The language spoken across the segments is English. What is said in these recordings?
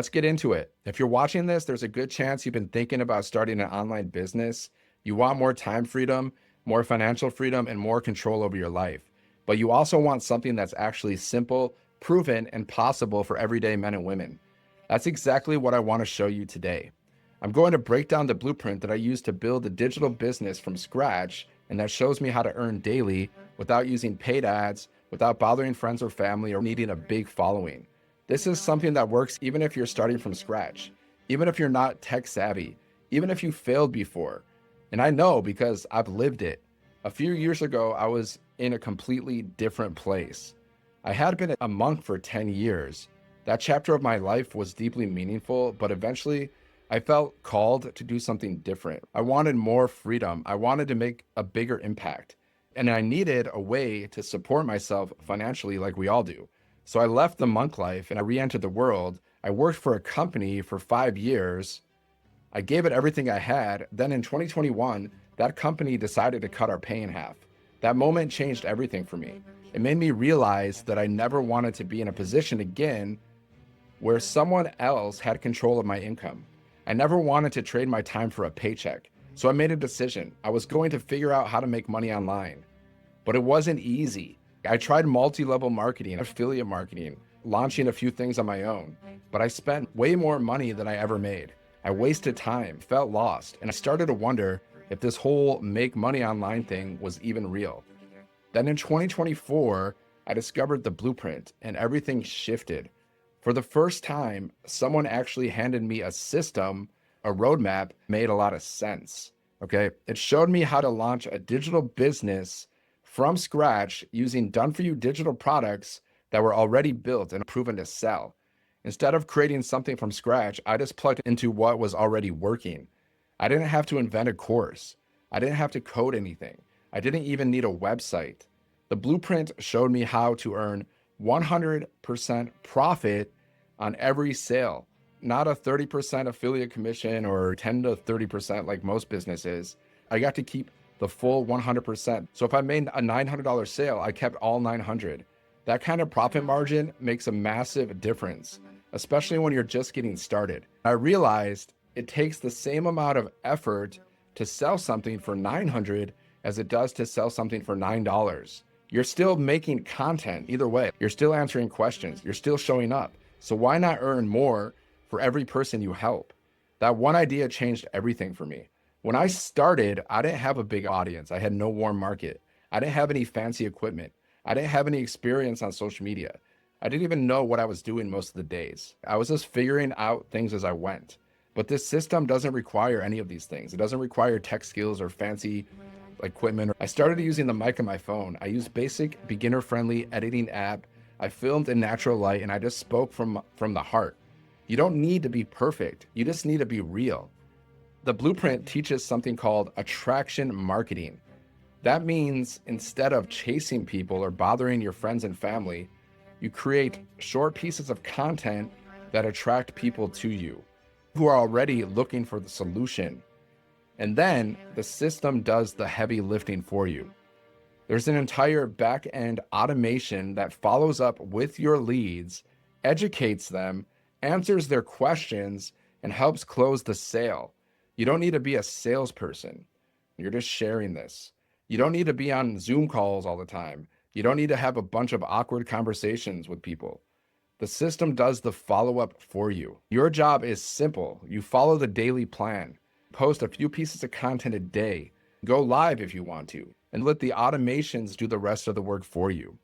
Let's get into it. If you're watching this, there's a good chance you've been thinking about starting an online business. You want more time freedom, more financial freedom, and more control over your life. But you also want something that's actually simple, proven, and possible for everyday men and women. That's exactly what I want to show you today. I'm going to break down the blueprint that I use to build a digital business from scratch, and that shows me how to earn daily without using paid ads, without bothering friends or family, or needing a big following. This is something that works even if you're starting from scratch, even if you're not tech savvy, even if you failed before. And I know because I've lived it. A few years ago, I was in a completely different place. I had been a monk for 10 years. That chapter of my life was deeply meaningful, but eventually I felt called to do something different. I wanted more freedom. I wanted to make a bigger impact. And I needed a way to support myself financially like we all do. So I left the monk life and I re-entered the world. I worked for a company for 5 years. I gave it everything I had. Then in 2021, that company decided to cut our pay in half. That moment changed everything for me. It made me realize that I never wanted to be in a position again where someone else had control of my income. I never wanted to trade my time for a paycheck. So I made a decision. I was going to figure out how to make money online, but it wasn't easy. I tried multi-level marketing, affiliate marketing, launching a few things on my own, but I spent way more money than I ever made. I wasted time, felt lost, and I started to wonder if this whole make money online thing was even real. Then in 2024, I discovered the blueprint and everything shifted. For the first time, someone actually handed me a system, a roadmap made a lot of sense. Okay. It showed me how to launch a digital business from scratch using done-for-you digital products that were already built and proven to sell. Instead of creating something from scratch, I just plugged into what was already working. I didn't have to invent a course. I didn't have to code anything. I didn't even need a website. The blueprint showed me how to earn 100% profit on every sale, not a 30% affiliate commission or 10 to 30% like most businesses. I got to keep the full 100%. So if I made a $900 sale, I kept all 900. That kind of profit margin makes a massive difference, especially when you're just getting started. I realized it takes the same amount of effort to sell something for 900 as it does to sell something for $9. You're still making content either way. You're still answering questions. You're still showing up. So why not earn more for every person you help? That one idea changed everything for me. When I started, I didn't have a big audience. I had no warm market. I didn't have any fancy equipment. I didn't have any experience on social media. I didn't even know what I was doing most of the days. I was just figuring out things as I went. But this system doesn't require any of these things. It doesn't require tech skills or fancy equipment. I started using the mic on my phone. I used basic beginner-friendly editing app. I filmed in natural light and I just spoke from the heart. You don't need to be perfect. You just need to be real. The blueprint teaches something called attraction marketing. That means instead of chasing people or bothering your friends and family, you create short pieces of content that attract people to you who are already looking for the solution. And then the system does the heavy lifting for you. There's an entire back-end automation that follows up with your leads, educates them, answers their questions, and helps close the sale. You don't need to be a salesperson. You're just sharing this. You don't need to be on Zoom calls all the time. You don't need to have a bunch of awkward conversations with people. The system does the follow-up for you. Your job is simple. You follow the daily plan. Post a few pieces of content a day. Go live if you want to, and let the automations do the rest of the work for you.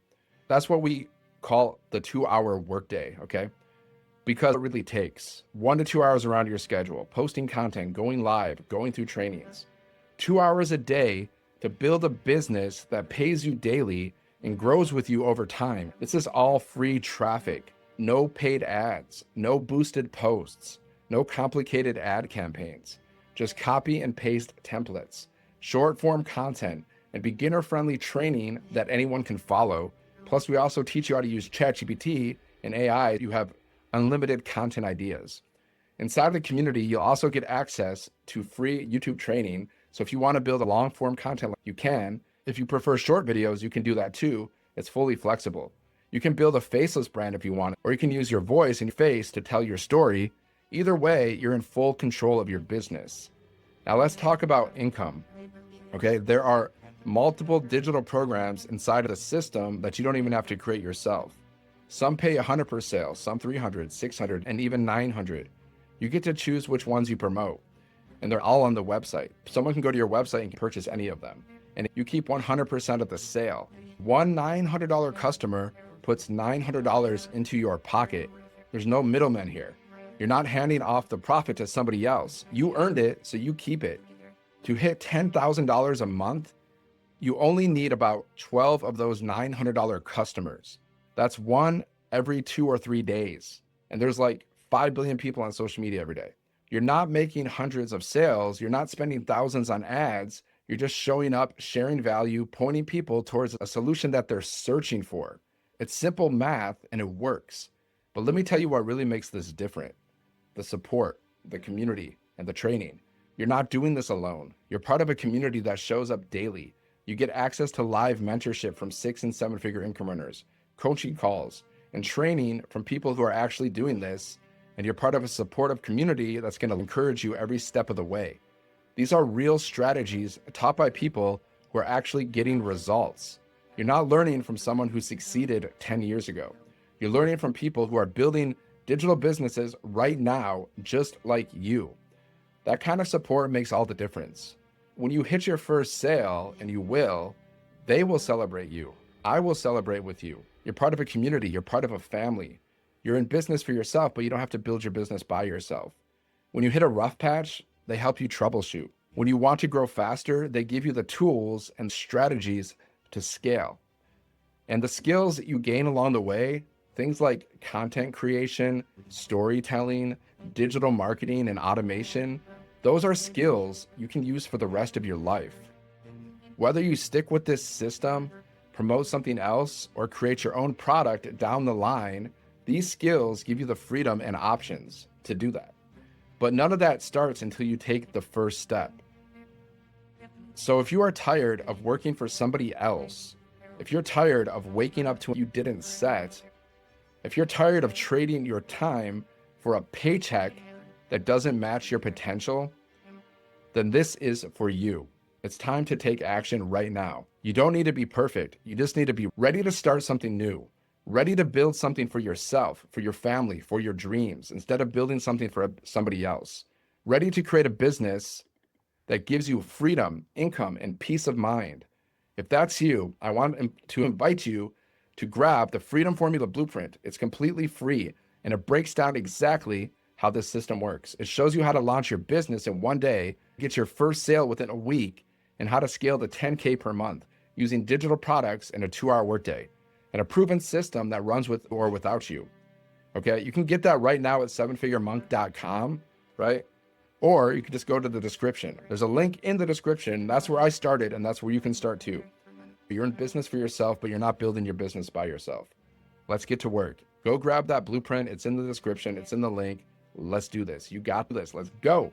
That's what we call the 2-hour workday, okay? Because it really takes 1 to 2 hours around your schedule, posting content, going live, going through trainings. 2 hours a day to build a business that pays you daily and grows with you over time. This is all free traffic, no paid ads, no boosted posts, no complicated ad campaigns, just copy and paste templates, short form content, and beginner friendly training that anyone can follow. Plus, we also teach you how to use ChatGPT and AI. You have unlimited content ideas. Inside the community, you'll also get access to free YouTube training. So if you want to build a long form content, you can. If you prefer short videos, you can do that too. It's fully flexible. You can build a faceless brand if you want, or you can use your voice and your face to tell your story. Either way, you're in full control of your business. Now let's talk about income. Okay, there are multiple digital programs inside of the system that you don't even have to create yourself. Some pay 100 per sale, some 300, 600, and even 900. You get to choose which ones you promote, and they're all on the website. Someone can go to your website and purchase any of them, and you keep 100% of the sale. One $900 customer puts $900 into your pocket. There's no middleman here. You're not handing off the profit to somebody else. You earned it, so you keep it. To hit $10,000 a month, you only need about 12 of those $900 customers. That's one every 2 or 3 days. And there's like 5 billion people on social media every day. You're not making hundreds of sales. You're not spending thousands on ads. You're just showing up, sharing value, pointing people towards a solution that they're searching for. It's simple math and it works. But let me tell you what really makes this different. The support, the community, and the training. You're not doing this alone. You're part of a community that shows up daily. You get access to live mentorship from 6 and 7 figure income earners, coaching calls, and training from people who are actually doing this. And you're part of a supportive community that's going to encourage you every step of the way. These are real strategies taught by people who are actually getting results. You're not learning from someone who succeeded 10 years ago. You're learning from people who are building digital businesses right now, just like you. That kind of support makes all the difference. When you hit your first sale, and you will, they will celebrate you. I will celebrate with you. You're part of a community. You're part of a family. You're in business for yourself, but you don't have to build your business by yourself. When you hit a rough patch, they help you troubleshoot. When you want to grow faster, they give you the tools and strategies to scale. And the skills that you gain along the way, things like content creation, storytelling, digital marketing, and automation, those are skills you can use for the rest of your life. Whether you stick with this system, promote something else, or create your own product down the line, these skills give you the freedom and options to do that. But none of that starts until you take the first step. So if you are tired of working for somebody else, if you're tired of waking up to what you didn't set, if you're tired of trading your time for a paycheck that doesn't match your potential, then this is for you. It's time to take action right now. You don't need to be perfect. You just need to be ready to start something new, ready to build something for yourself, for your family, for your dreams, instead of building something for somebody else. Ready to create a business that gives you freedom, income, and peace of mind. If that's you, I want to invite you to grab the Freedom Formula Blueprint. It's completely free, and it breaks down exactly how this system works. It shows you how to launch your business in one day, get your first sale within a week, and how to scale to 10K per month using digital products and a 2-hour workday, and a proven system that runs with or without you. Okay, you can get that right now at 7figuremonk.com, right? Or you can just go to the description. There's a link in the description. That's where I started, and that's where you can start too. You're in business for yourself, but you're not building your business by yourself. Let's get to work. Go grab that blueprint. It's in the description. It's in the link. Let's do this. You got this. Let's go.